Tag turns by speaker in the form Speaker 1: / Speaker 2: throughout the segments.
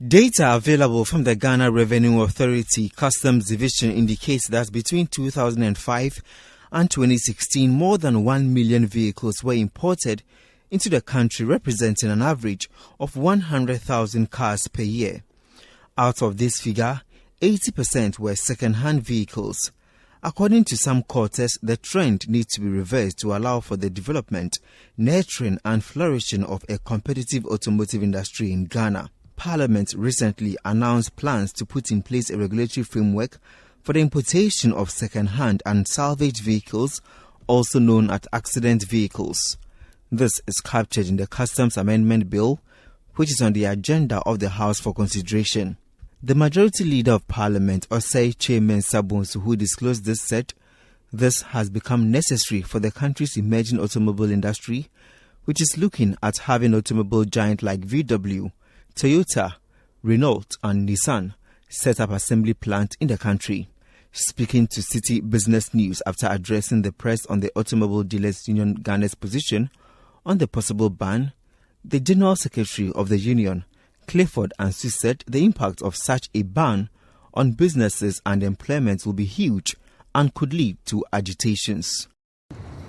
Speaker 1: Data available from the Ghana Revenue Authority Customs Division indicates that between 2005 and 2016, more than 1 million vehicles were imported into the country, representing an average of 100,000 cars per year. Out of this figure, 80% were second-hand vehicles. According to some quarters, the trend needs to be reversed to allow for the development, nurturing and flourishing of a competitive automotive industry in Ghana. Parliament recently announced plans to put in place a regulatory framework for the importation of second-hand and salvage vehicles, also known as accident vehicles. This is captured in the Customs Amendment Bill, which is on the agenda of the House for consideration. The Majority Leader of Parliament, Osei Chairman Sabonsu, who disclosed this, said this has become necessary for the country's emerging automobile industry, which is looking at having automobile giants like VW, Toyota, Renault and Nissan set up assembly plant in the country. Speaking to Citi Business News after addressing the press on the Automobile Dealers Union Ghana's position on the possible ban, the General Secretary of the union, Clifford Ansu, said the impact of such a ban on businesses and employment will be huge and could lead to agitations.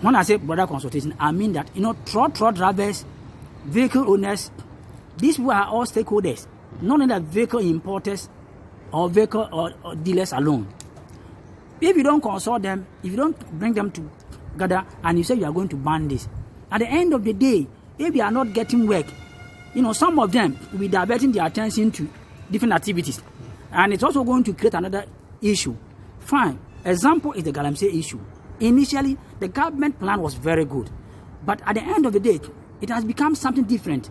Speaker 2: When I say broader consultation, I mean that, truck drivers, vehicle owners, these people are all stakeholders, not only the vehicle importers or vehicle or dealers alone. If you don't consult them, if you don't bring them together and you say you are going to ban this, at the end of the day, if you are not getting work, some of them will be diverting their attention to different activities. And it's also going to create another issue. Fine. Example is the Galamsey issue. Initially, the government plan was very good. But at the end of the day, it has become something different.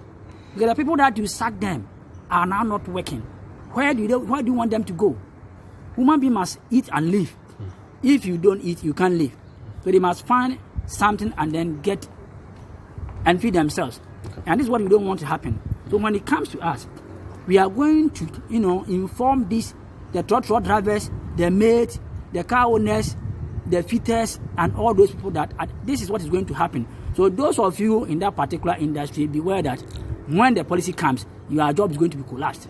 Speaker 2: Because the people that you sack them are now not working. Where do you want them to go? Human beings must eat and live. If you don't eat, you can't live. So they must find something and then get and feed themselves. Okay. And this is what we don't want to happen. So when it comes to us, we are going to, inform the truck drivers, the maids, the car owners, the fitters, and all those people that this is what is going to happen. So those of you in that particular industry, beware that when the policy comes, your job is going to be collapsed.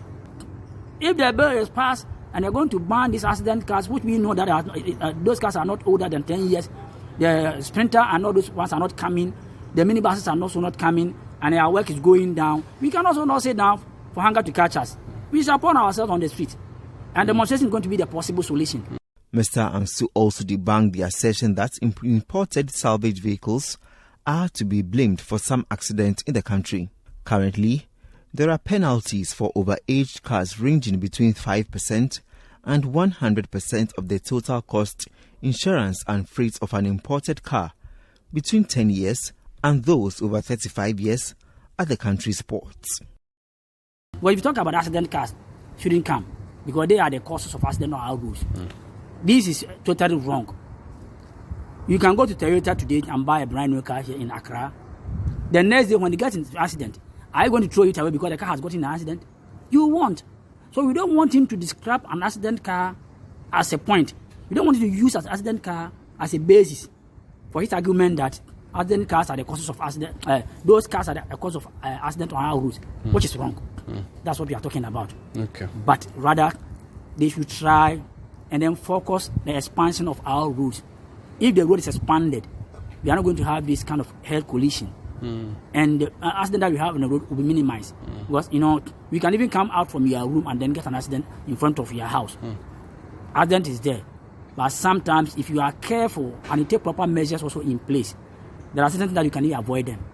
Speaker 2: If the bill is passed and they're going to ban these accident cars, which we know that those cars are not older than 10 years, the Sprinter and all those ones are not coming, the minibuses are also not coming, and our work is going down, we can also not sit down for hunger to catch us. We shall put ourselves on the street, and demonstration is going to be the possible solution.
Speaker 1: Mr. Ansu also debunked the assertion that imported salvage vehicles are to be blamed for some accidents in the country. Currently, there are penalties for overaged cars ranging between 5% and 100% of the total cost, insurance and freight of an imported car between 10 years and those over 35 years at the country's ports.
Speaker 2: Well, if you talk about accident cars, shouldn't come because they are the causes of accident on our roads. This is totally wrong. You can go to Toyota today and buy a brand new car here in Accra. The next day when it gets into an accident, are you going to throw it away because the car has gotten in an accident? You won't. So we don't want him to describe an accident car as a point. We don't want him to use an accident car as a basis for his argument that accident cars are the causes of accident. Those cars are the cause of accident on our roads, which is wrong. That's what we are talking about. Okay. But rather, they should try and then focus the expansion of our roads. If the road is expanded, we are not going to have this kind of health collision. And the accident that we have on the road will be minimized. Because, we can even come out from your room and then get an accident in front of your house. Accident is there. But sometimes, if you are careful and you take proper measures also in place, there are certain things that you can avoid them.